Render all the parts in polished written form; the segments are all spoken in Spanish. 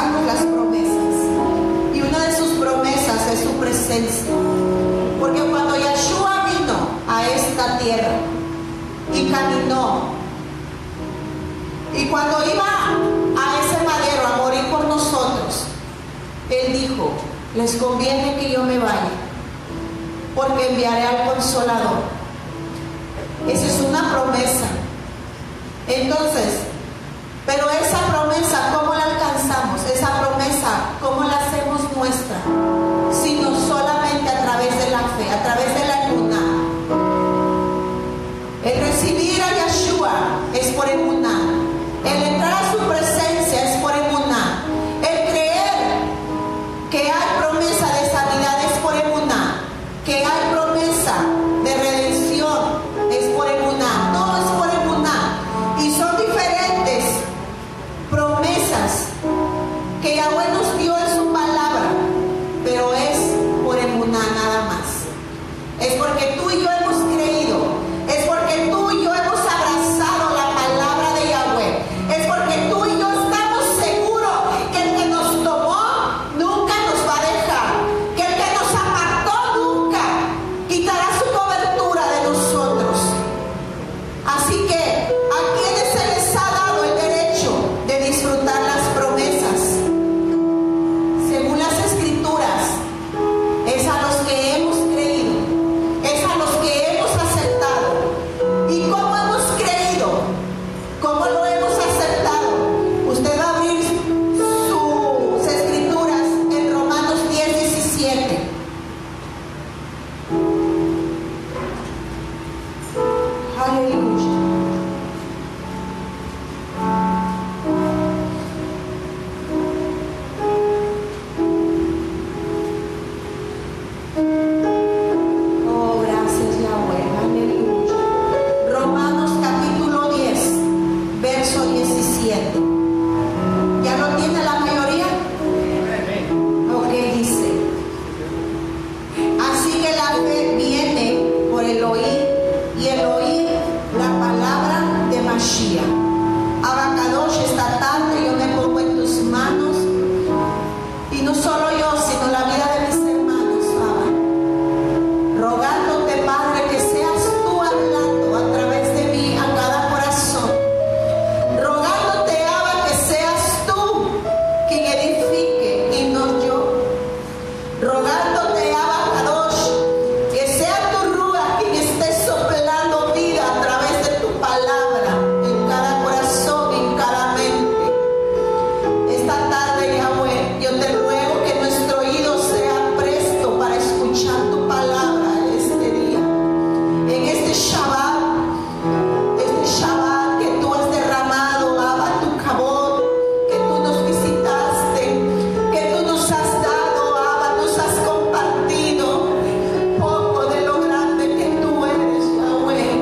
alcanzamos las promesas. Y una de sus promesas es su presencia. Porque cuando Yeshua vino a esta tierra y caminó, y cuando iba a ese madero a morir por nosotros, Él dijo: les conviene que yo me vaya, porque enviaré al Consolador. Esa es una promesa. Entonces, pero esa promesa, ¿cómo la alcanzamos? Esa promesa, ¿cómo la hacemos nuestra? Sino solamente a través de la fe, a través de la emuná. El recibir a Yeshua es por emuná. El entrar a su presencia es por emuná. El creer que hay promesa de sanidad es por emuná. Que hay promesa de redención es por emuná. Todo es por emuná. Y son diferentes promesas que Yahweh nos dio en su palabra, pero es por emuná nada más. Es porque tú y yo hemos creído, es porque tú y yo hemos abrazado la palabra de Yahweh, es porque tú y yo estamos seguros que el que nos tomó nunca nos va a dejar, que el que nos apartó nunca quitará su cobertura de nosotros. Así que a quienes se les ha dado el derecho de disfrutar las promesas, según las Escrituras, es a los que hemos creído, es a los que hemos aceptado. ¿Y cómo hemos creído? ¿Cómo lo hemos aceptado? Usted va a abrir sus Escrituras en Romanos 10:17. Aleluya. Oh, gracias Yahweh, aleluya. Romanos capítulo 10, verso 17. ¿Ya lo tiene la mayoría? Ok, dice: así que la fe viene por el oír, y el oír la palabra de Mashiach. Abacadosh, esta tarde yo me pongo en tus manos, y no solo yo, sino la vida de mis hermanos, Abba, rogándote, Padre, que seas tú hablando a través de mí a cada corazón, rogándote, Abba, que seas tú quien edifique y no yo, rogándote, Abba Kadosh, que sea tu Ruach quien esté soplando vida a través de tu palabra en cada corazón, en cada mente. Esta tarde, Yahweh, yo te ruego que nuestro oído sea presto para escuchar tu palabra este día, en este Shabbat que tú has derramado, Abba, tu kabod, que tú nos visitaste, que tú nos has dado, Abba, nos has compartido poco de lo grande que tú eres, Yahweh.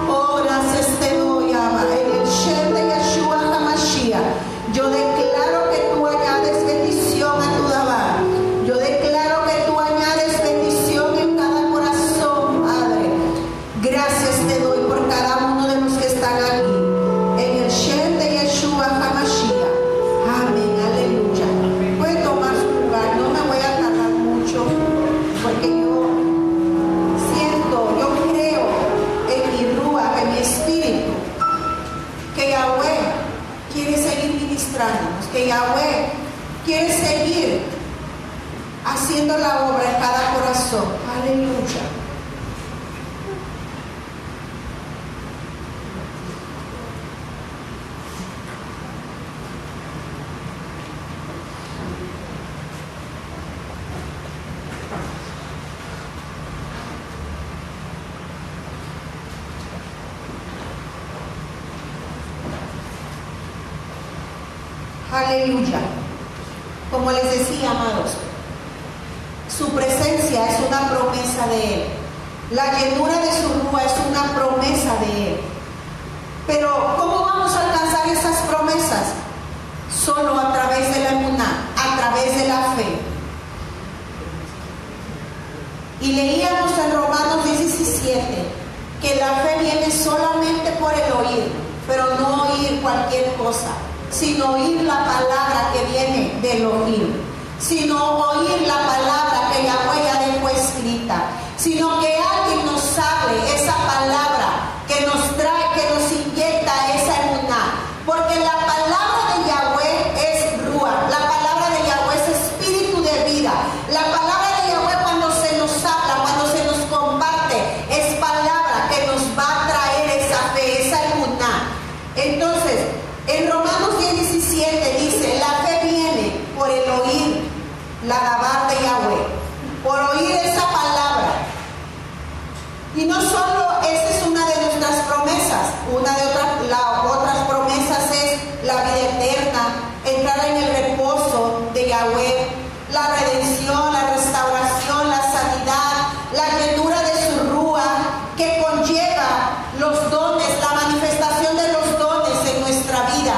Oh, gracias te doy, Abba, en el Shem de Yeshua HaMashiach. Yo declaro que tú añades bendición a tu Dabar. Yo declaro que tú añades bendición en cada corazón, Padre. Gracias te doy por cada uno de los que están aquí, en el Shem de Yeshua HaMashiach. Amén, aleluya. Puede tomar su lugar, no me voy a tardar mucho, porque yo creo en mi Ruach, en mi espíritu, que Yahweh quiere seguir ministrándonos, que Yahweh quiere seguir haciendo la obra en cada corazón. Aleluya. Aleluya. Como les decía, amados, su presencia es una promesa de Él. La llenura de su Ruach es una promesa de Él. Pero ¿cómo vamos a alcanzar esas promesas? Solo a través de la emuná, a través de la fe. Y leíamos en Romanos 17 que la fe viene solamente por el oír, pero no oír cualquier cosa, sino oír la palabra que viene Elohim, sino oír la palabra que Yahweh ya dejó escrita, sino que alguien nos hable esa palabra que nos trae, que nos inyecta esa emuná, porque la palabra de Yahweh es Ruach, la palabra de Yahweh es espíritu de vida, la palabra de Yahweh cuando se nos habla, cuando se nos comparte, es palabra que nos va a traer esa fe, esa emuná. Entonces, en Romanos 10:17 dice, la fe viene por el oír la alabar de Yahweh, por oír esa palabra. Y no solo esa es una de nuestras promesas, las otras promesas es la vida eterna, entrar en el reposo de Yahweh, la redención, la restauración, la sanidad, la llenura de su Ruach, que conlleva los dones, la manifestación de los dones en nuestra vida.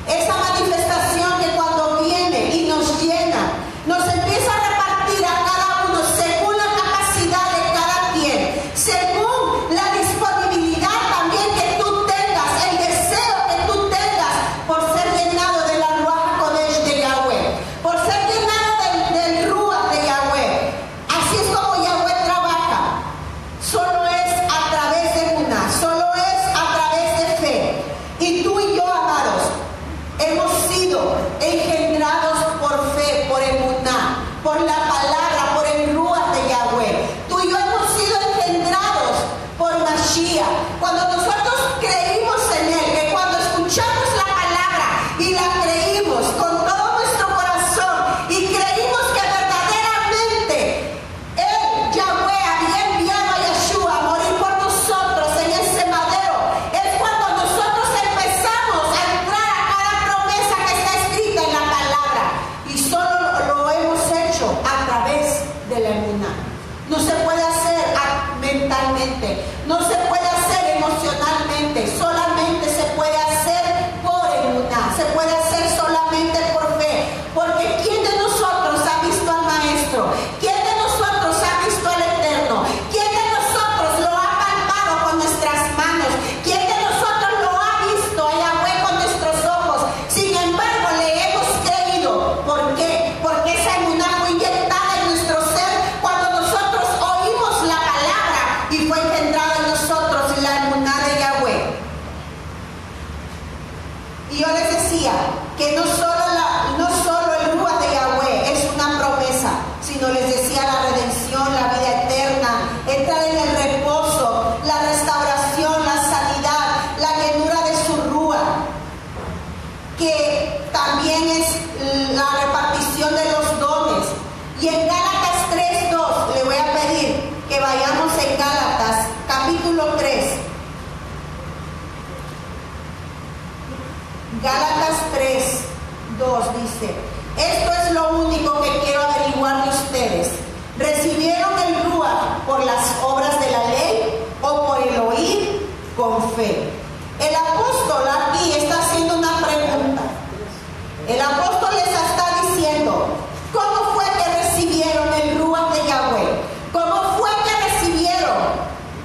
Esa manifestación que cuando viene y nos llena, nos empieza a repartir a cada uno según la capacidad de cada quien, según la disponibilidad también que tú tengas, el deseo que tú tengas por ser llenado de la Ruach HaKodesh de Yahweh, por ser llenado del Ruach de Yahweh. Así es como Yahweh trabaja. Solo es a través de Emuná, solo es a través de fe. Y tú y yo, amados, hemos sido engendrados por fe, por Emuná, por la palabra, por el Ruach de Yahweh. Tú y yo hemos sido engendrados por Mashiach. Cuando nosotros creímos en Él, que cuando escuchamos la palabra y la creímos con todo nuestro corazón y creímos que verdaderamente Él, Yahweh, había enviado a Yeshua a morir por nosotros en ese madero, es cuando nosotros empezamos a entrar a cada promesa que está escrita en la palabra, y solo lo hemos hecho a través de la emuná. No se puede hacer mentalmente, no se puede hacer emocionalmente, solamente se puede hacer por emuná, se puede hacer solamente por fe, porque ¿quién de nosotros ha visto al Maestro? ¿Quién de nosotros ha visto al Eterno? ¿Quién de nosotros lo ha palpado con nuestras manos? ¿Quién de nosotros lo ha visto a Yahweh con nuestros ojos? Sin embargo, le hemos creído. ¿Por qué? Porque esa emuná fue inyectada en nuestro ser cuando nosotros oímos la palabra y fue engendrada en nosotros la emuná de Yahweh. Y yo les decía que no solo el Ruach de Yahweh es una promesa, sino les decía la redención, la vida eterna, entrar en el reposo, la restauración, la sanidad, la llenura de su Ruach, que también es la repartición de los dones. Y en Gálatas 3:2 le voy a pedir que vayamos en Gálatas capítulo 3. Gálatas 3:2 dice, esto es lo único que quiero averiguar de ustedes. ¿Recibieron el Ruach por las obras de la ley o por el oír con fe? El apóstol aquí está haciendo una pregunta. El apóstol les está diciendo, ¿cómo fue que recibieron el Ruach de Yahweh? ¿Cómo fue que recibieron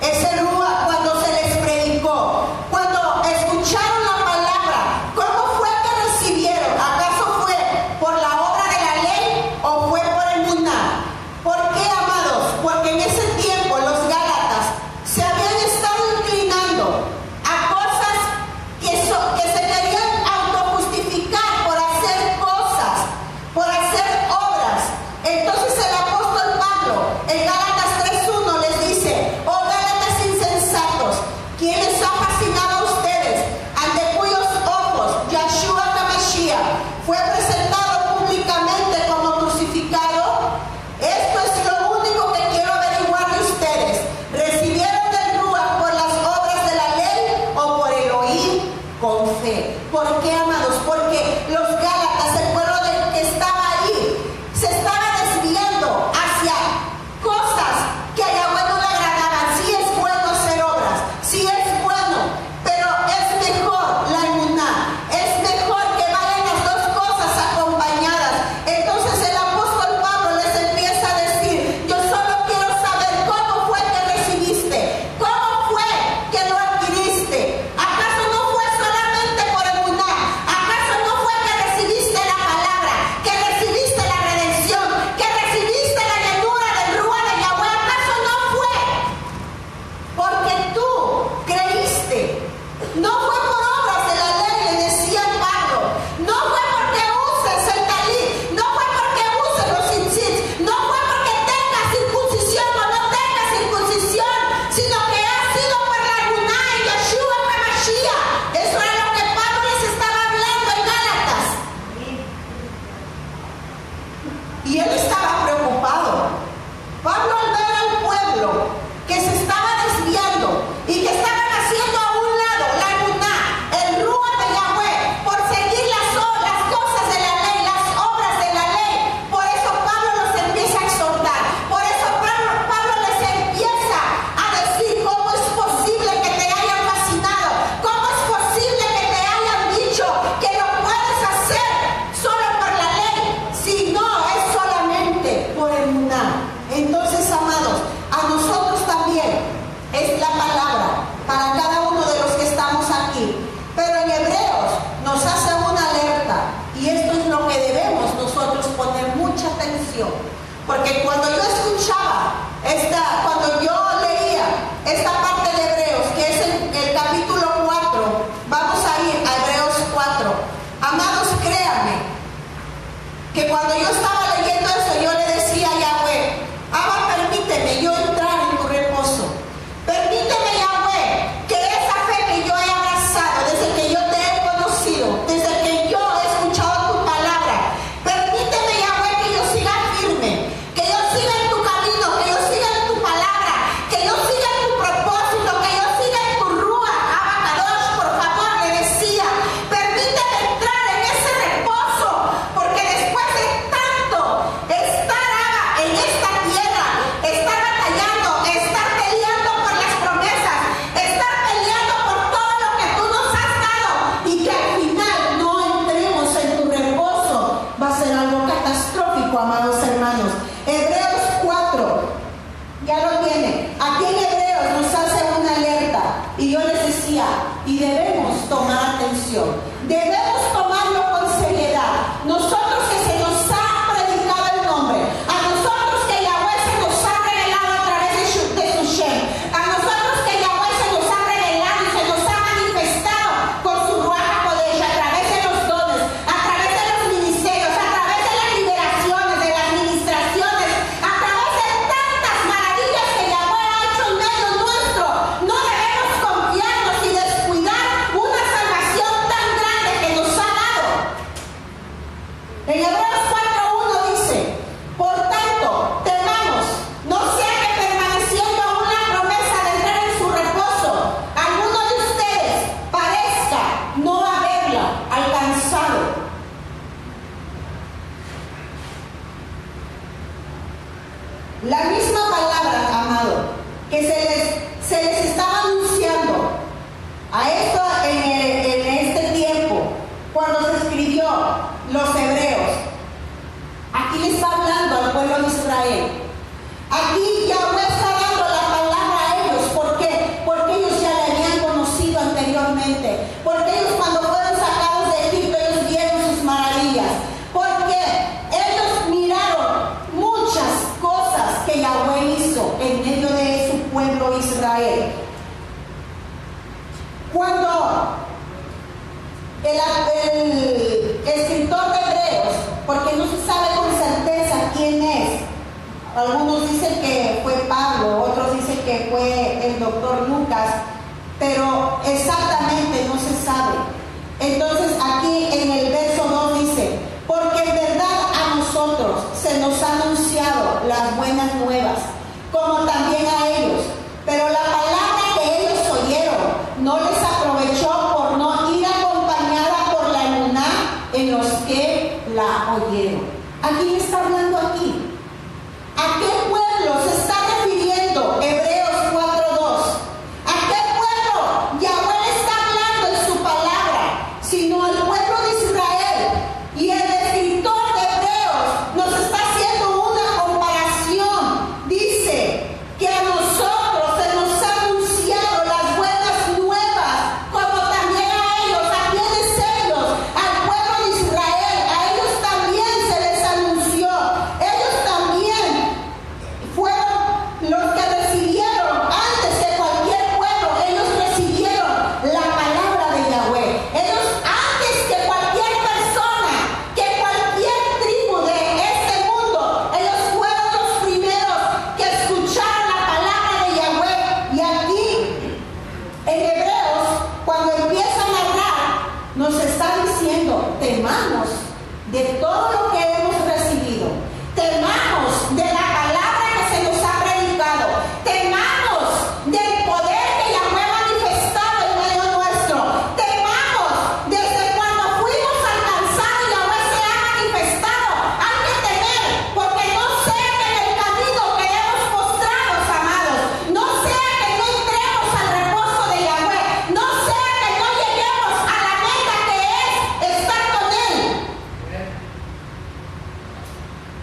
ese Ruach cuando se les predicó? Cuando escucharon la palabra, ¿cómo fue que recibieron? ¿Acaso fue por la obra de la ley o fue por el Emuná? ¿Por qué, amados? Porque en ese tiempo los y él estaba preocupado. Pablo, al ver al pueblo que se estaba desviando y que estaban haciendo a un lado la emuná, el rúa de Yahweh, por seguir las cosas de la ley, las obras de la ley, por eso Pablo los empieza a exhortar, por eso Pablo les empieza a decir cómo es posible que te hayan fascinado, cómo es posible que te hayan dicho que lo puedes hacer solo por la ley, si no es solamente por emuná. Entonces, amados, a nosotros también es la palabra para cada uno de los que estamos aquí. Pero en Hebreos nos hace una alerta, y esto es lo que debemos nosotros poner mucha atención. Porque cuando yo escuchaba, cuando yo leía esta parte de Hebreos, que es el capítulo 4, vamos a ir a Hebreos 4. Amados, créanme, que cuando yo estaba leyendo eso, yo le decía a Yahweh, Abba, permíteme yo entrar en tu reposo. Permíteme, Yahweh, que esa fe que yo he abrazado desde que yo te he conocido, desde que yo he escuchado tu palabra, permíteme, Yahweh, que yo siga firme, que yo siga en tu camino, que yo siga en tu palabra, que yo siga en tu propósito, que yo siga en tu rúa. Abba Kadosh, por favor, le decía, permíteme entrar en ese reposo, porque después de tanto estar, Abba, en esta tierra, estar batallando, estar peleando por las promesas, estar peleando por todo lo que tú nos has dado, y que al final no entremos en tu reposo, va a ser algo catastrófico, amados hermanos. Hebreos 4, ya lo tiene. Aquí en Hebreos nos hace una alerta, y yo les decía, y debemos tomar atención, debemos tomarlo con seriedad. Nosotros que se nos ha predicado el nombre, a nosotros que Yahweh se nos ha revelado a través de su Shem, a nosotros que Yahweh se nos ha revelado y se nos ha manifestado con su Ruach HaKodesh, a través de los dones, a través de los ministerios, a través de las liberaciones, de las ministraciones, a través de tantas maravillas que Yahweh ha hecho en medio nuestro. No debemos confiarnos y descuidar una salvación tan grande que nos ha dado. En Hebreos 4:1 dice, por tanto, temamos, no sea que permaneciendo aún la promesa de entrar en su reposo, alguno de ustedes parezca no haberla alcanzado. La misma palabra, amado, que se les estaba anunciando a esto en este tiempo, cuando se escribió los Hebreos, aquí le está hablando al pueblo de Israel. Aquí Yahweh está dando la palabra a ellos. ¿Por qué? Porque ellos ya le habían conocido anteriormente. Porque ellos, cuando fueron sacados de Egipto, ellos vieron sus maravillas. Porque ellos miraron muchas cosas que Yahweh hizo en medio de su pueblo Israel. Cuando el escritor de Hebreos, porque no se sabe con certeza quién es, algunos dicen que fue Pablo, otros dicen que fue el doctor Lucas, pero exactamente no se sabe. Entonces aquí en el verso 2 dice, porque en verdad a nosotros se nos ha anunciado las buenas nuevas, como también a ellos, pero la palabra que ellos oyeron no les aprovechó por no ir acompañada por la emuná en los que la oyeron. ¿A quién está hablando aquí? ¿A qué pueblo se está refiriendo Hebreos 4:2? ¿A qué pueblo Yahweh le está hablando en su palabra? Sino al pueblo de Israel. Y el escritor de Hebreos nos está haciendo una comparación. Dice que a nosotros se nos ha anunciado las buenas nuevas, como también a ellos. ¿A quiénes ellos? Al pueblo de Israel. A ellos también se les anunció. Ellos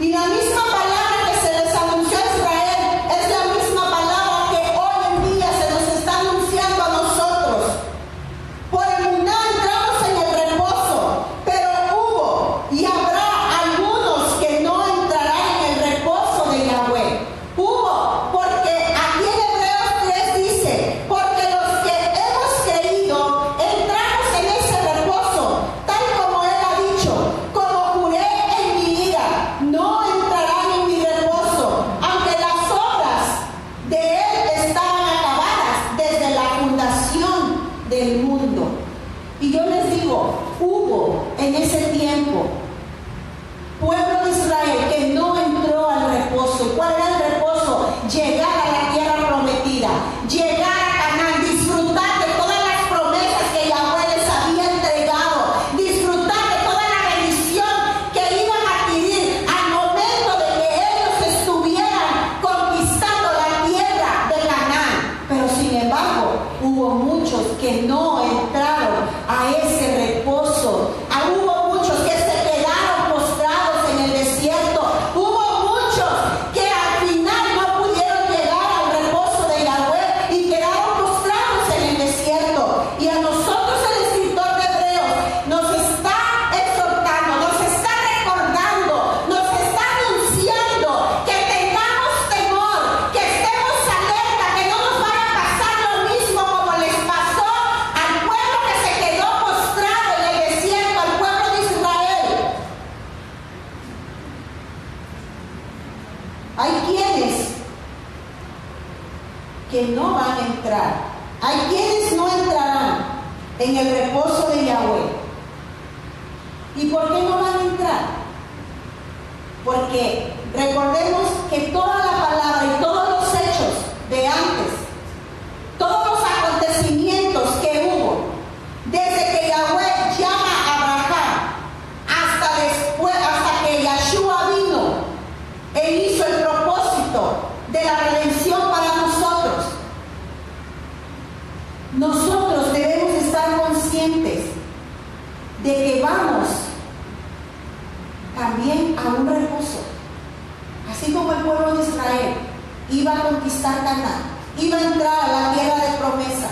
Y la misma palabra que se les anunció a Israel es la misma palabra que hoy en día se nos está anunciando a nosotros. Por emuná entramos en el reposo, pero hubo y habrá algunos que no entrarán en el reposo de Yahweh. Hubo, porque aquí en Hebreos 3 dice, porque los que hemos creído entramos en ese reposo, tal como él ha dicho, como juré en mi ira, no entrarán en mi reposo, aunque las obras de él estaban acabadas desde la fundación del mundo. Y yo les digo, hubo en ese tiempo pueblo de Israel que no entró al reposo. ¿Y cuál era el reposo? Llegar a la tierra prometida, llegar a Canaán, disfrutar de todas las promesas que Yahweh les había entregado, disfrutar de toda la bendición que iban a adquirir al momento de que ellos estuvieran conquistando la tierra de Canaán. Pero sin embargo, hubo muchos que no entraron a ese reposo. Hubo muchos que se quedaron postrados en el desierto. Hubo muchos que al final no pudieron llegar al reposo de Yahweh y quedaron postrados en el desierto. Y a nosotros el escritor de Hebreos nos está exhortando, nos está recordando, nos está anunciando que tengamos temor, que estemos alerta, que no nos vaya a pasar lo mismo como les pasó al pueblo que se quedó postrado en el desierto, al pueblo de Israel. Hay quienes que no van a entrar. Hay quienes no entrarán en el reposo de Yahweh. ¿Y por qué no van a entrar? Porque recordemos que toda la palabra y todos los hechos de antes, todos los acontecimientos que hubo, desde que Yahweh llama a Abraham hasta después, hasta que Yahshua vino e hizo el propósito de la redención para nosotros. Nosotros debemos estar conscientes de que vamos también a un reposo. Así como el pueblo de Israel iba a conquistar Canaán, iba a entrar a la tierra de promesa,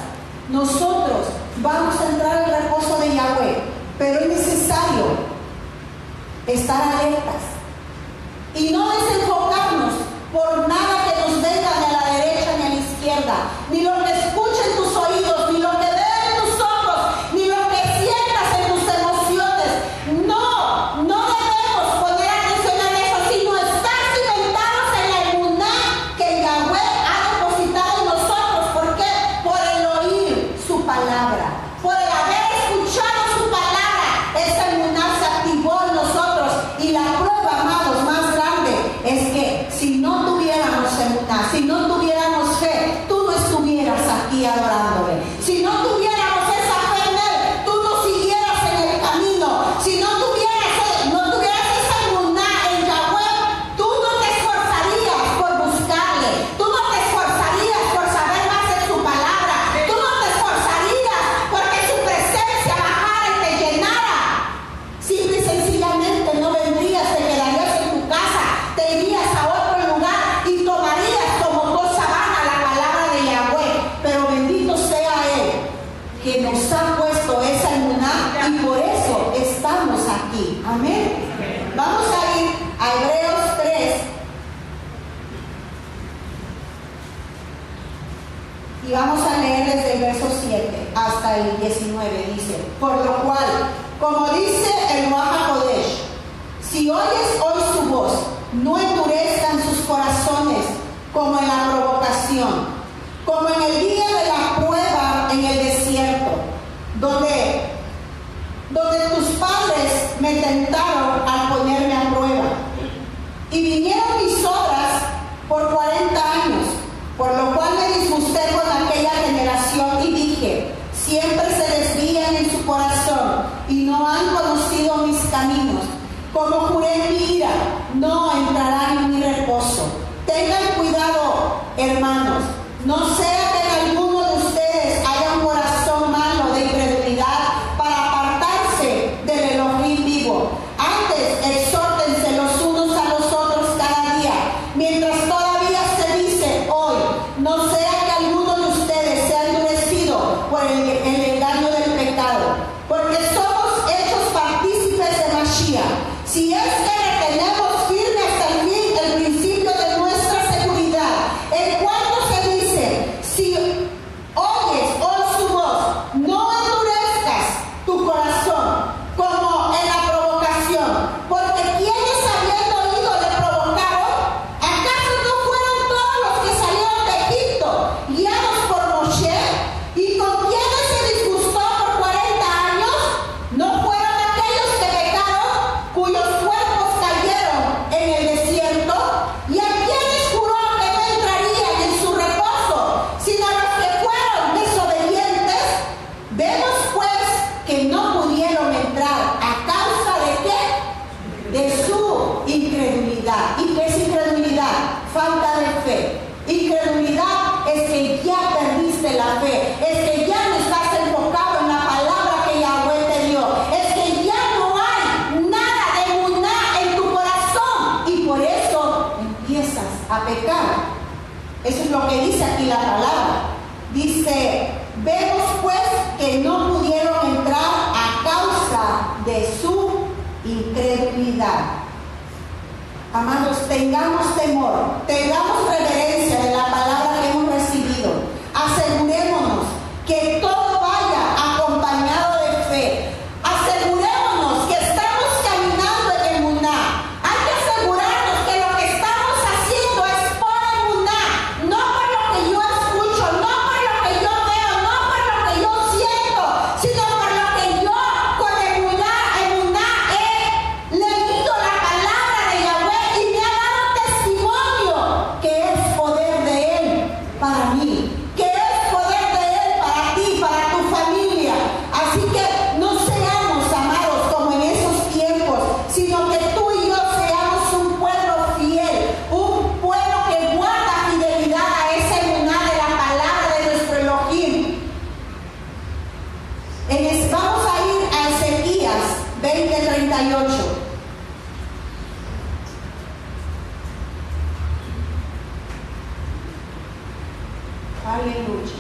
nosotros vamos a entrar al reposo de Yahweh, pero es necesario estar alertas y no desenfocarnos por nada que nos venga ni a la derecha ni a la izquierda, ni lo que escuchen tus oídos, ni lo que vean tus ojos, ni lo que sientas en tus emociones. No debemos poner atención en eso, sino estar cimentados en la emuná que Yahweh ha depositado en nosotros. ¿Por qué? Por el oír su palabra, por el haber escuchado su palabra. Esa emuná se activó en nosotros. Y la prueba, amados, más grande es que si no tuviéramos emuná, si no tuviéramos fe, tú no estuvieras aquí adorándole. Si no tuviéramos esa fe en él, tú no siguieras en el camino. Si no tuvieras esa emuná en Yahweh, tú no te esforzarías por buscarle, tú no te esforzarías por saber más de su palabra, tú no te esforzarías porque su presencia bajara y te llenara. Simple y sencillamente no vendrías, te quedarías en tu casa, te irías a otro lugar y tomarías como cosa vana la palabra de Yahweh. Pero bendito sea él que nos ha puesto esa emuná y por eso estamos aquí. Amén. Vamos a ir a Hebreos 3 y vamos a leer desde el verso 7 hasta el 19. Dice: por lo cual, como dice el Ruach HaKodesh, si oyes hoy su voz, no endurezcan sus corazones como en la provocación, como en el día de la prueba en el desierto, donde tus padres me tentaron al ponerme a prueba. Y vinieron mis obras por 40 años, por lo cual me disgusté con aquella generación y dije: siempre se desvían en su corazón y no han conocido mis caminos. Como juré en mi ira, no entrarán en mi reposo. Tengan cuidado, hermanos, no sea que en alguno de ustedes haya un corazón malo de incredulidad para apartarse del Elohim vivo. Antes, exhórtense los unos a los otros incredulidad. ¿Y qué es incredulidad? Falta de fe. Incredulidad es que ya perdiste la fe, es que ya no estás enfocado en la palabra que Yahweh te dio, es que ya no hay nada de emuná en tu corazón y por eso empiezas a pecar. Eso es lo que dice aquí la palabra. Dice, vemos pues que no pudieron entrar a causa de su incredulidad. Amados, tengamos temor, tengamos reverencia de la palabra que hemos recibido. Asegurémonos que todo vaya acompañado de fe. Asegurémonos que estamos caminando en emuná. Hay que asegurarnos que lo que estamos haciendo es por emuná, no por lo que yo escucho, no por lo que yo veo, no por lo que yo siento, sino por lo que yo con emuná he leído la palabra de Yahweh y me ha dado testimonio que es poder de Él para mí, que es poder de Él para ti, para tu familia. Así que no seamos, amados, como en esos tiempos, sino que tú y yo seamos un pueblo fiel, un pueblo que guarda fidelidad a esa emuná de la palabra de nuestro Elohim. Vamos a ir a Ezequías 20:38. Aleluya.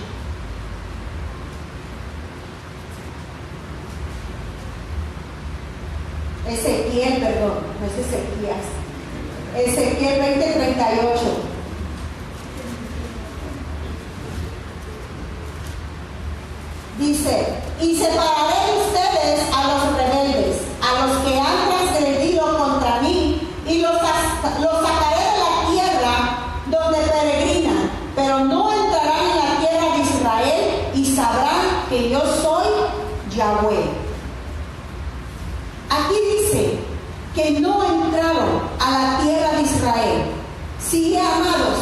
Ezequiel, perdón, no es Ezequías. Ezequiel 20:38. Dice, y separaré de ustedes a los rebeldes, a los que han transgredido contra mí, y los sacaré de la tierra donde peregrinan, pero no entrarán en la tierra de Israel y sabrán que yo soy Yahweh. Aquí dice que no entraron a la tierra de Israel. Sí, amados,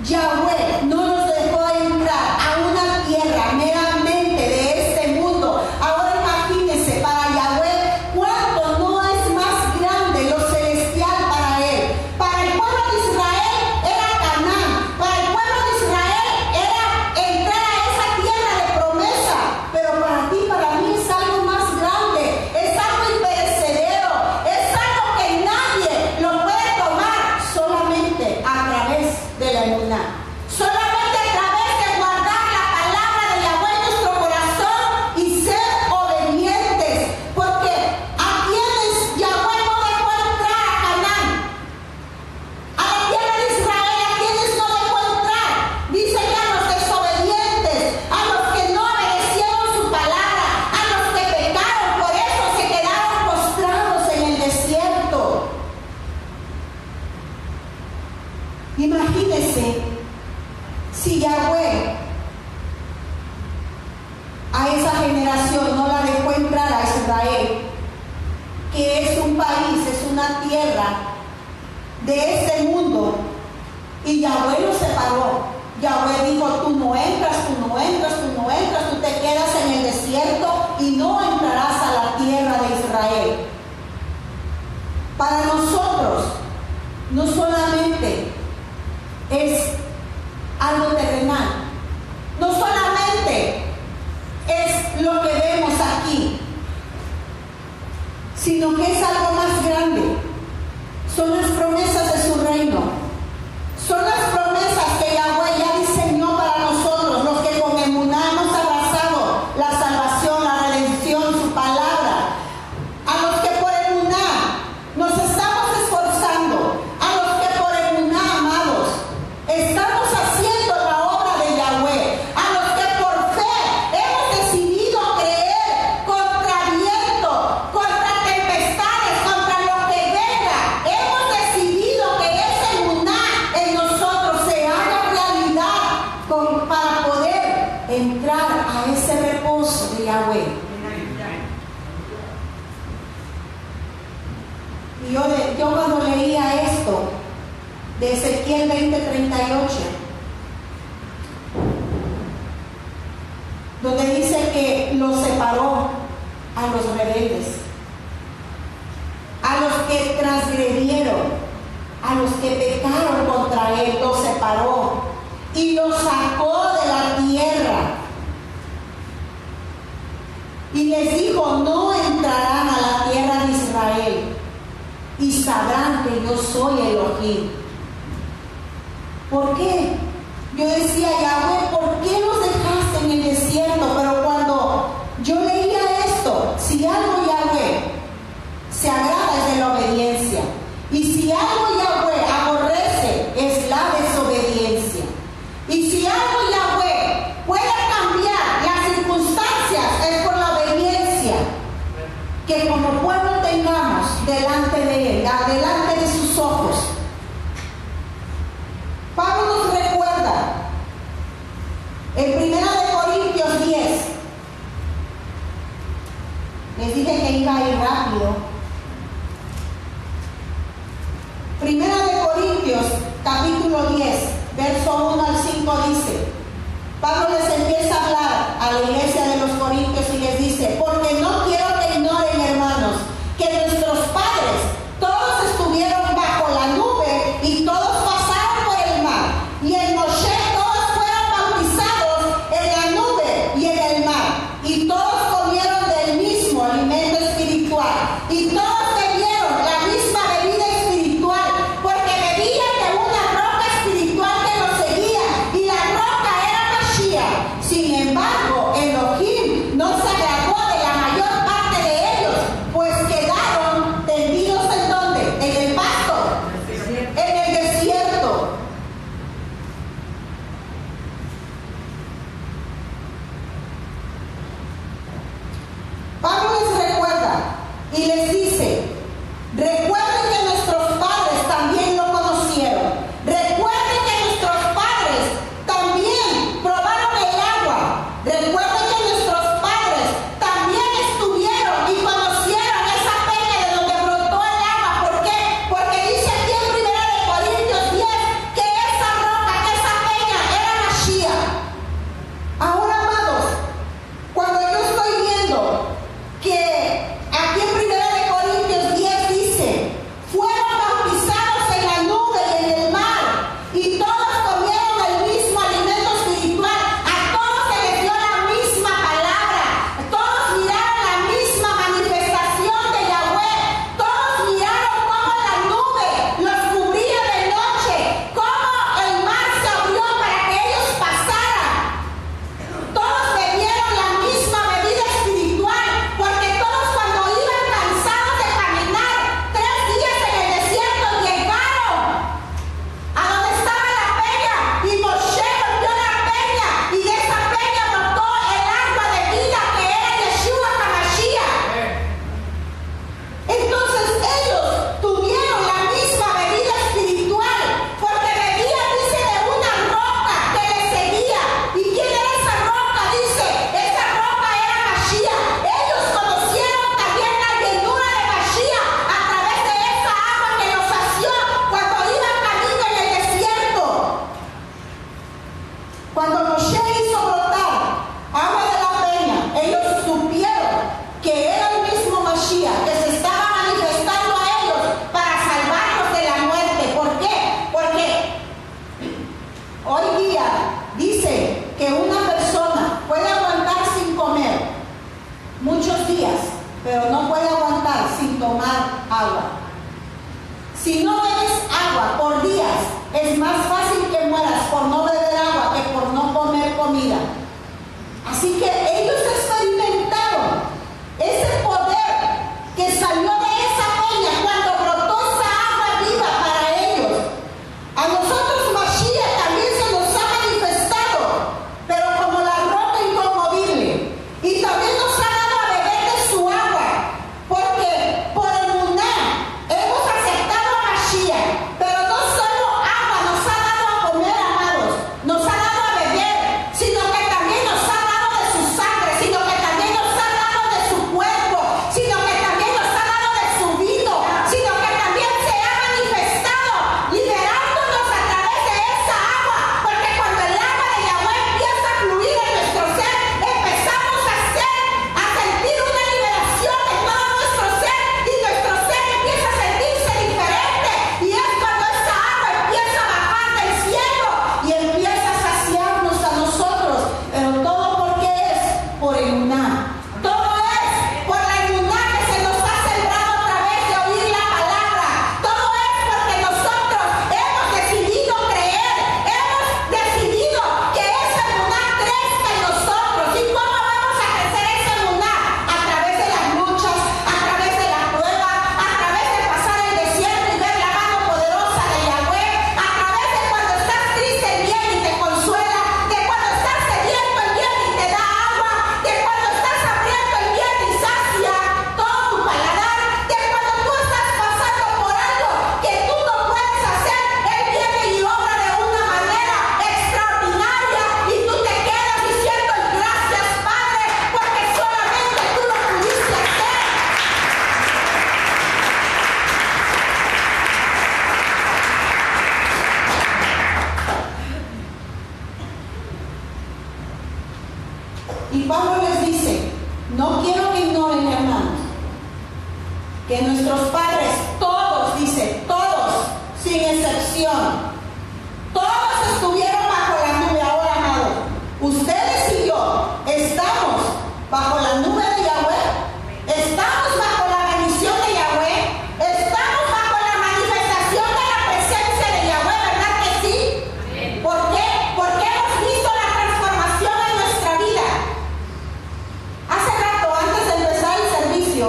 Yahweh no nos dejó entrar a una tierra meramente de este mundo. Ahora imagínense, para Yahweh, ¿cuánto no es más grande lo celestial para Él? Para el pueblo de Israel era Canaán, para el pueblo de Israel era entrar a esa tierra de promesa, pero para ti, para mí es algo más grande, es algo imperecedero, es algo que nadie lo puede tomar, solamente a través de la emuná, solamente a través de guardar la palabra de Yahweh en nuestro corazón y ser obedientes, porque a quienes Yahweh no dejó entrar a Canaán, a la tierra de Israel, a quienes no dejó entrar, dice que a los desobedientes, a los que no obedecieron su palabra, a los que pecaron, por eso se quedaron postrados en el desierto. Imagínense si Yahweh a esa generación no la dejó entrar a Israel, que es un país, es una tierra de este mundo, y Yahweh los separó. Yahweh dijo, tú no entras, tú no entras, tú no entras, tú te quedas en el desierto y no entrarás a la tierra de Israel. Para nosotros, no solamente es algo terrenal, no solamente es lo que vemos aquí, sino que es algo más grande. Son las promesas de su reino, son las promesas que Yahweh ya diseñó para nosotros, los que con emuná hemos abrazado la salvación, la redención, su palabra, a los que por emuná nos estamos esforzando, a los que por emuná, amados, estamos haciendo la obra de Yahweh, a los que por fe hemos decidido creer contra viento, contra tempestades, contra lo que venga. Hemos decidido que ese emuná en nosotros se haga realidad para poder entrar a ese reposo de Yahweh. Y yo cuando leía esto de Ezequiel 20:38, donde dice que los separó a los rebeldes, a los que transgredieron, y los sacó de la tierra. Y les dijo, no entrarán a la tierra de Israel, y sabrán que yo soy Elohim. ¿Por qué? Yo decía, Yahweh, ¿por qué los dejaste en el desierto? Pero cuando yo leía esto, si algo Yahweh se agrada es de la obediencia. Y si algo Yahweh aborrece es la desobediencia. Y si algo Yahweh puede cambiar las circunstancias es por la obediencia que como pueblo tengamos delante de Él, delante de sus ojos. Pablo nos recuerda en 1 Corintios 10. Les dije que iba a ir rápido. 1 Corintios capítulo 10, verso 1 al 5 dice, Pablo les empieza a hablar a la iglesia de los Corintios y les dice, porque no quiero que ignoren, hermanos, que nuestros padres todos estuvieron bajo la nube y todos pasaron por el mar, y en Moshe todos fueron bautizados en la nube y en el mar, y todos comieron del mismo alimento espiritual, y todos bebieron la misma bebida espiritual, porque bebían de una roca espiritual que los seguía, y la roca era Mashiach. Sin embargo, Elohim no se agradó de la mayor parte de ellos, pues quedaron tendidos ¿en dónde? En el pasto, en el desierto. Pablo les recuerda y les dice, recuerden que nuestros padres también lo conocieron. Recuerden que nuestros padres también probaron el agua. Recuerden que nuestros padres también estuvieron y conocieron esa peña de donde brotó el agua. ¿Por qué? Porque dice aquí en 1 Corintios 10 que esa roca, que esa peña era Mashiach. Ahora, amados, cuando yo estoy viendo que aquí en 1 Corintios 10 dice, fueron bautizados en la nube y en el mar, y todos comieron el mismo alimento espiritual, a todos se les dio la misma palabra, todos miraron la misma manifestación de Yahweh, todos miraron cómo la nube los cubría de noche, cómo el mar se abrió para que ellos pasaran. Todos bebieron la misma bebida espiritual, porque todos cuando iban cansados de caminar 3 días en el desierto llegaron a donde estaba la peña, y Moshe rompió la peña, y de esa peña brotó el agua de vida que era Yeshua HaMashiach. Entonces ellos tuvieron la misma bebida espiritual, porque bebían, dice, de una roca que les seguía. ¿Y quién era esa roca? Dice, esa roca era Mashiach. Ellos conocieron también la llenura de Mashiach a través de esa agua que los sació cuando iban camino en el desierto. Cuando Moshe hizo brotar agua de la peña, ellos supieron que era el mismo Mashiach que se estaba manifestando a ellos para salvarlos de la muerte. ¿Por qué? Porque hoy día dice que una persona puede aguantar sin comer muchos días, pero no puede aguantar sin tomar agua. Si no bebes agua por días, es más fácil que mueras por no beber agua que por no comer comida. Así que ellos experimentaron ese poder que salió de esa peña cuando brotó esa agua viva para ellos. A nosotros Mashiach también se nos ha manifestado, pero como la roca inconmovible. Y también nos ha dado a beber de su agua, porque por emuná hemos aceptado a Mashiach. Pero no solo agua nos ha dado a comer, amados, nos ha dado a beber, sino que también nos ha dado de su bendición. Todos estuvieron bajo la nube. Ahora, amado, ustedes y yo estamos bajo la nube de Yahweh. Estamos bajo la bendición de Yahweh. Estamos bajo la manifestación de la presencia de Yahweh, ¿verdad que sí? ¿Por qué? Porque hemos visto la transformación en nuestra vida. Hace rato, antes de empezar el servicio,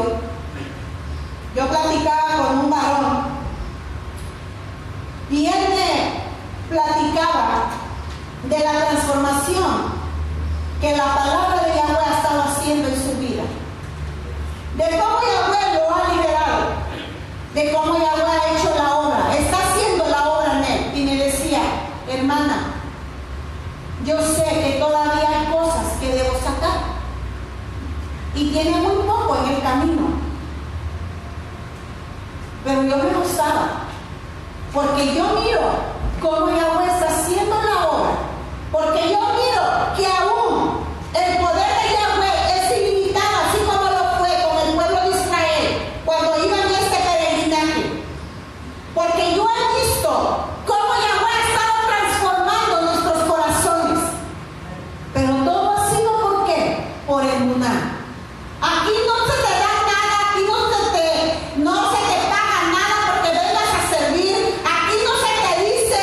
yo platicaba con un varón y él me platicaba de la transformación que la palabra de Yahweh ha estado haciendo en su vida, de cómo Yahweh lo ha liberado, de cómo Yahweh ha hecho la obra, está haciendo la obra en él. Y me decía, hermana, yo sé que todavía hay cosas que debo sacar y tiene muy poco en el camino, pero yo me gozaba porque yo miro cómo Yahweh está haciendo la obra, porque yo miro que aún el poder de Yahweh es ilimitado, así como lo fue con el pueblo de Israel cuando iban en este peregrinaje, porque yo he visto cómo Yahweh ha estado transformando nuestros corazones, pero todo ha sido ¿por qué? Por emuná. Aquí no se te da nada, aquí no se te paga nada porque vengas a servir. Aquí no se te dice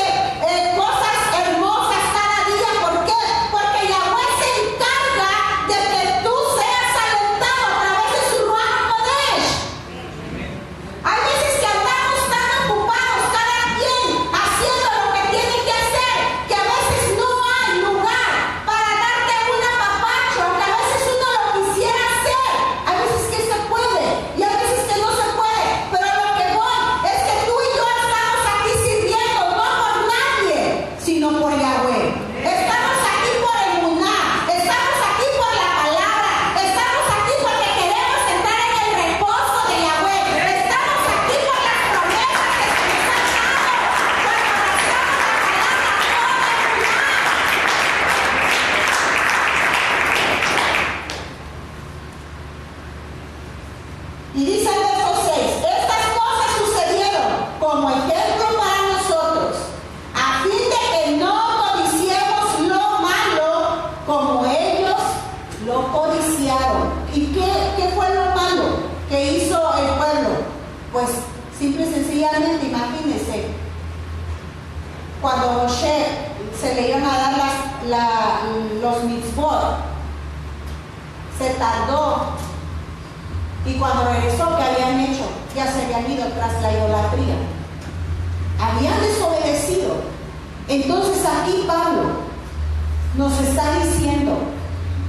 cosas hermosas cada día. ¿Por qué? Porque Yahweh se encarga de que tú seas alentado a través de su Ruach Kodesh. Hay veces que andamos tan ocupados, cada quien haciendo lo que tiene que hacer, que a veces no hay lugar para darte un apapacho, aunque a veces uno lo quisiera hacer. Hay veces que se puede y hay veces que no se puede, pero lo que voy es que tú y yo estamos aquí sirviendo no por nadie, sino por Yahweh. Estamos aquí por emuná, estamos aquí por la palabra, estamos aquí porque queremos entrar en el reposo de Yahweh, estamos aquí por las promesas que se nos han dado, cuando y dice el verso 6, estas cosas sucedieron como ejemplo para nosotros, a fin de que no codiciemos lo malo como ellos lo codiciaron. ¿Y qué fue lo malo que hizo el pueblo? Pues simple y sencillamente, imagínense, cuando Moshe se le iban a dar los mitzvot, se tardó. Y cuando regresó, ¿qué habían hecho? Ya se habían ido tras la idolatría. Habían desobedecido. Entonces aquí Pablo nos está diciendo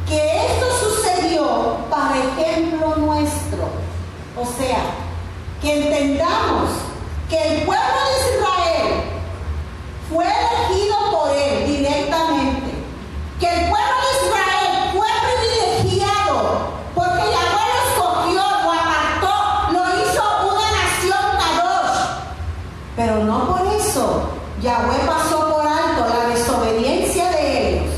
que esto sucedió para ejemplo nuestro. O sea, que entendamos que el pueblo de Israel fue elegido por él directamente. Que el pueblo de Israel fue privilegiado porque Yahweh lo escogió, lo apartó, lo hizo una nación kadosh. Pero no por eso Yahweh pasó por alto la desobediencia de ellos.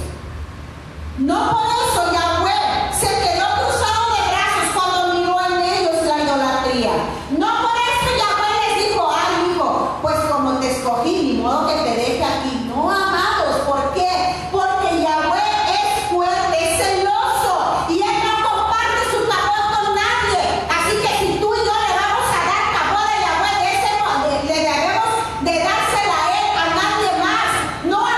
No por eso Yahweh se quedó cruzado de brazos cuando miró en ellos la idolatría. No por eso Yahweh les dijo, ay hijo, pues como te escogí, ni modo que te deje aquí. No, amados, ¿por qué? Porque Yahweh es fuerte, es celoso y él no comparte su favor con nadie. Así que si tú y yo le vamos a dar favor a Yahweh, le debemos de dársela a él, a nadie más, no a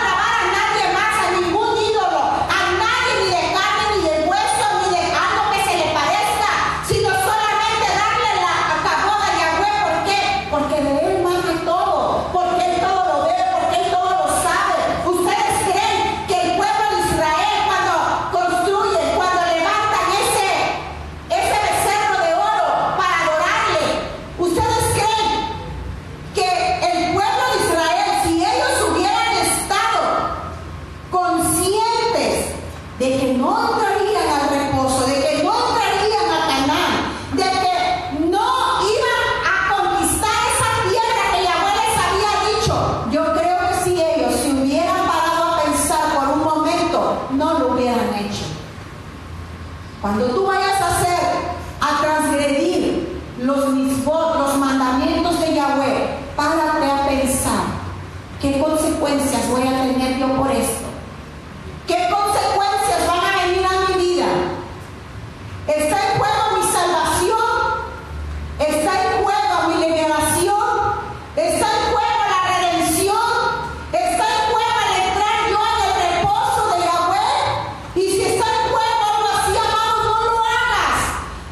¿Qué consecuencias voy a tener yo por esto? ¿Qué consecuencias van a venir a mi vida? ¿Está en juego mi salvación? ¿Está en juego mi liberación? ¿Está en juego la redención? ¿Está en juego el entrar yo en el reposo de Yahweh? Y si está en juego algo así, amado, no lo hagas.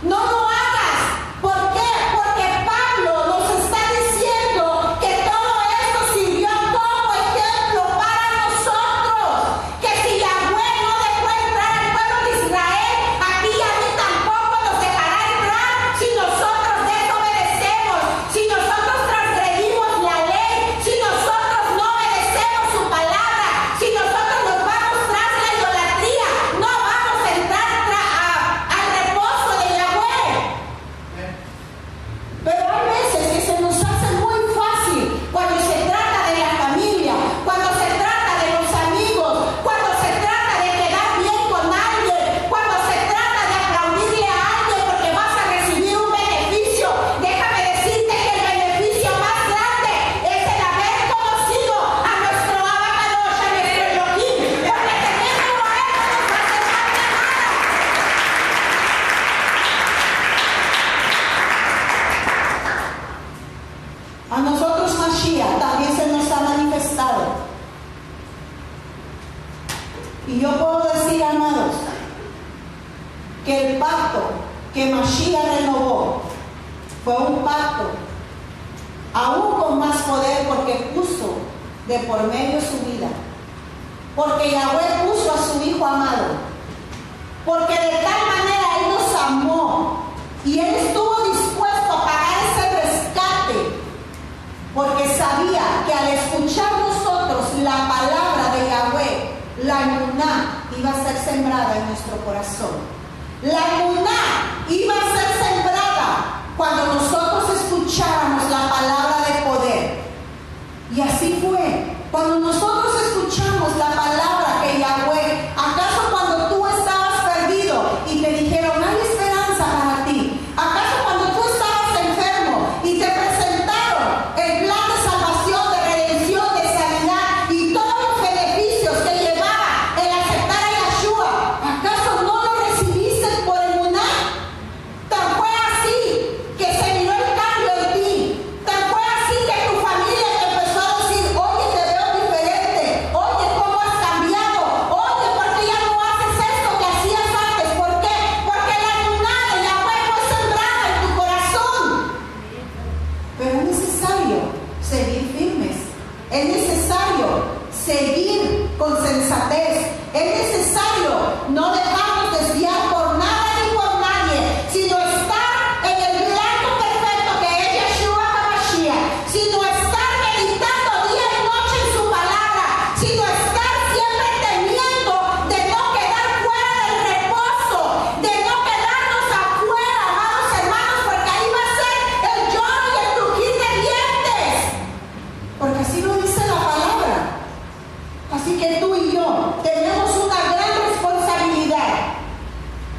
No lo hagas. ¿Por qué? Porque Pablo nos está diciendo que todo esto sirvió como ejemplo para nosotros. Que si Yahweh no dejó entrar al pueblo de Israel, aquí a mí tampoco nos dejará entrar si nosotros desobedecemos, si nosotros transgredimos la ley, si nosotros no obedecemos su palabra, si nosotros nos vamos tras la idolatría, no vamos a entrar al reposo de Yahweh. Pero hay veces que se nos hace muy fácil cuando se trata de la familia, cuando se trata de los amigos, cuando se trata de quedar bien con alguien, cuando se trata de aplaudirle a alguien porque vas a recibir un beneficio. Déjame decirte que el beneficio más grande es el haber conocido a nuestro Abacadosh, a nuestro Elohim, porque teniéndolo a él no nos hace falta nada. A nosotros Mashiach también se nos ha manifestado. Y yo puedo decir, amados, que el pacto que Mashiach renovó fue un pacto aún con más poder, porque puso de por medio su vida, porque Yahweh puso a su Hijo amado, porque de tal manera Él nos amó y Él estuvo dispuesto a pagar ese rescate, porque sabía que al escuchar nosotros la palabra de Yahweh, la emuná iba a ser sembrada en nuestro corazón. La emuná iba a ser sembrada cuando nosotros escucháramos la palabra de poder. Y así fue. Cuando nosotros escuchamos la palabra que Yahweh, ¿acaso cuando tú estabas perdido y te dijeron hay esperanza para ti? ¿Acaso cuando tú estabas enfermo y te presentaron el plan de salvación, de redención, de sanidad y todos los beneficios que llevaba el aceptar a Yahshua, ¿acaso no lo recibiste por emuná? Tan fue así que se miró el cambio en ti. Tan fue así que tu familia te empezó a decir, oye, te veo diferente, oye, ¿cómo has cambiado? Oye, ¿por qué ya no haces esto que hacías antes? ¿Por qué? Porque la emuná de Yahweh fue sembrada en tu corazón. Pero es necesario seguir firmes, es necesario seguir con sensatez, es necesario no dejarnos desviar por nada ni por nadie, sino estar en el blanco perfecto que es Yeshua HaMashiach, sino estar meditando día y noche en su palabra, sino estar siempre temiendo de no quedar fuera del reposo, de no quedarnos afuera, amados hermanos, porque ahí va a ser el lloro y el crujir de dientes, porque así lo dice la palabra. Así que tú y yo tenemos una gran responsabilidad,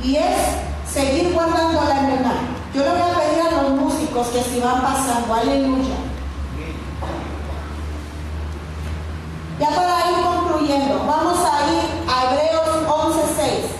y es seguir guardando la emuná. Yo le voy a pedir a los músicos que si van pasando, aleluya. Ya para ir concluyendo, vamos a ir a Hebreos 11:6.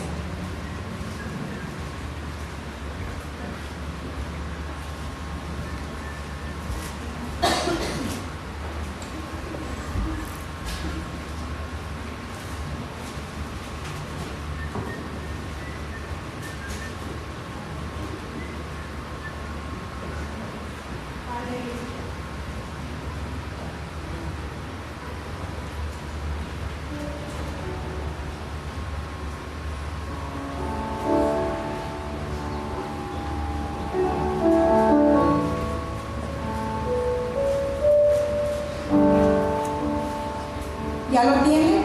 ¿Ya lo tienen?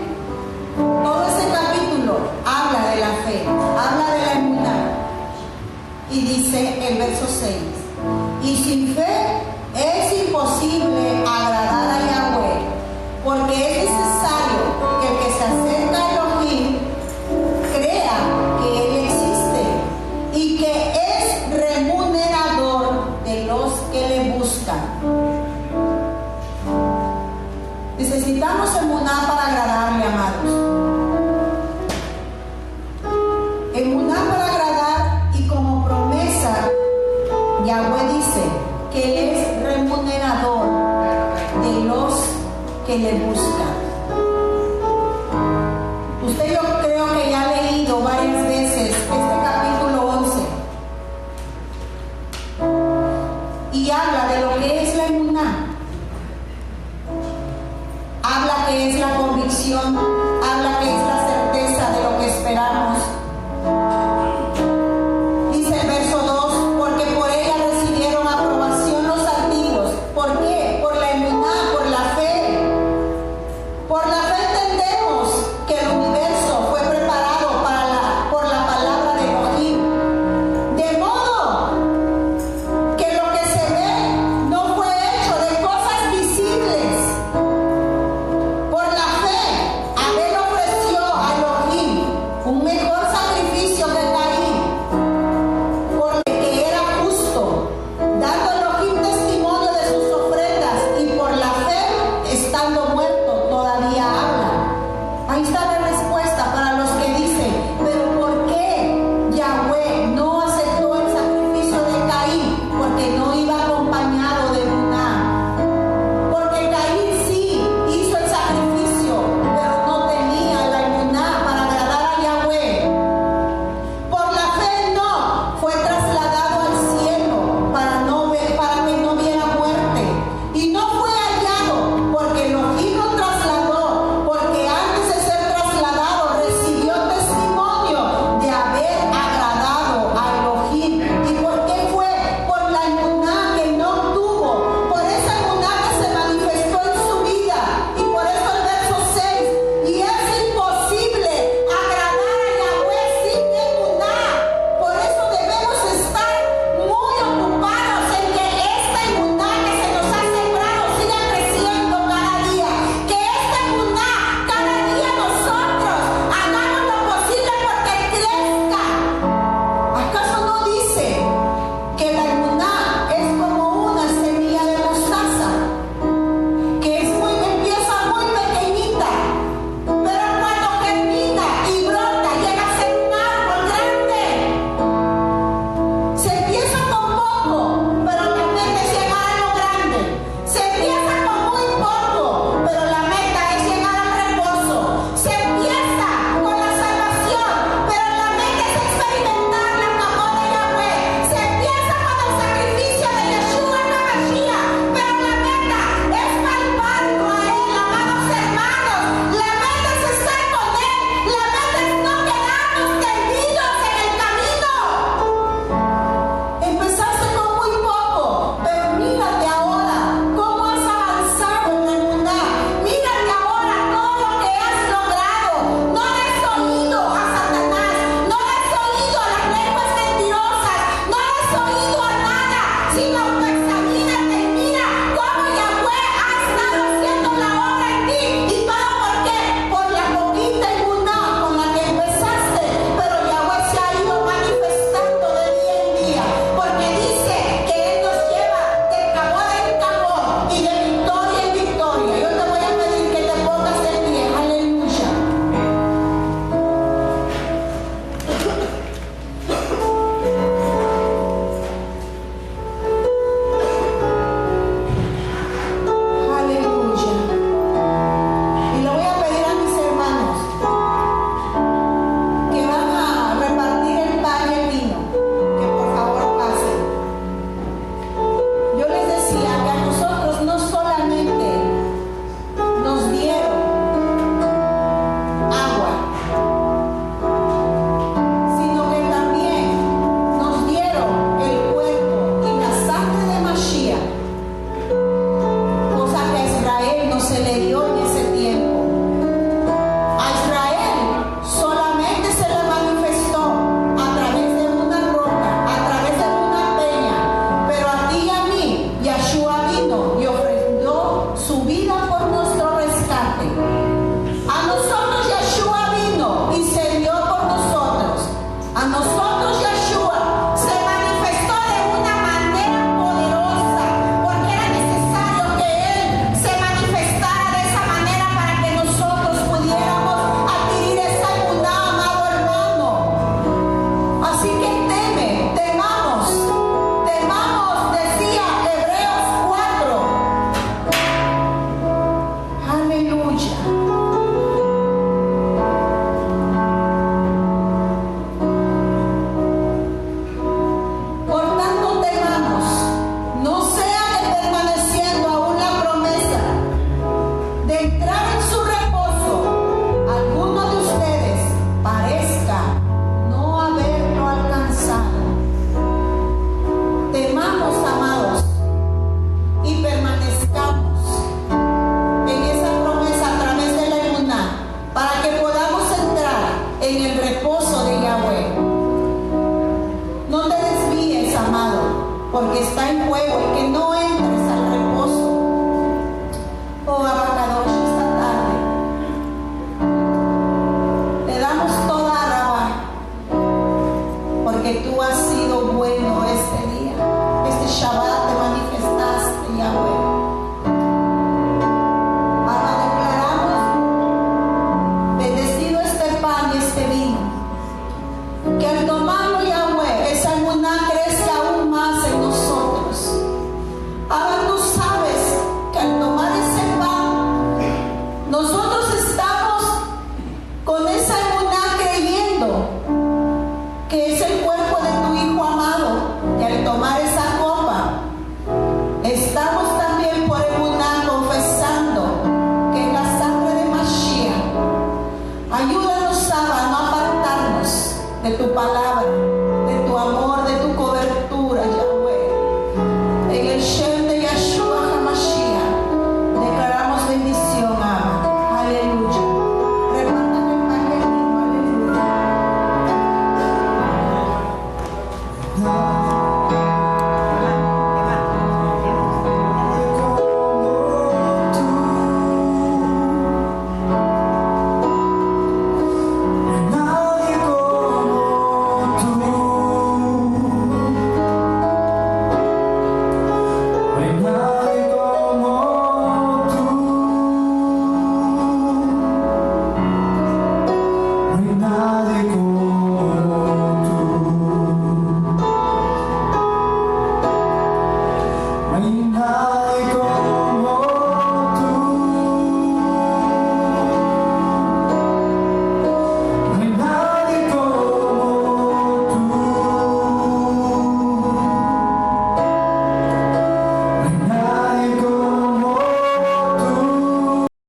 Todo ese capítulo habla de la fe, habla de la emuná. Y dice el verso 6, y sin fe es imposible agradar a Yahweh, porque es necesario que el que se acerca a Elohim crea que Él existe y que es remunerador de los que le buscan. Necesitamos emuná para agradarle, amados. Emuná para agradar, y como promesa, Yahweh dice que Él es remunerador de los que le buscan. Usted, yo creo que ya ha leído varias veces este capítulo 11 y habla de lo que es la emuná. Habla que es la convicción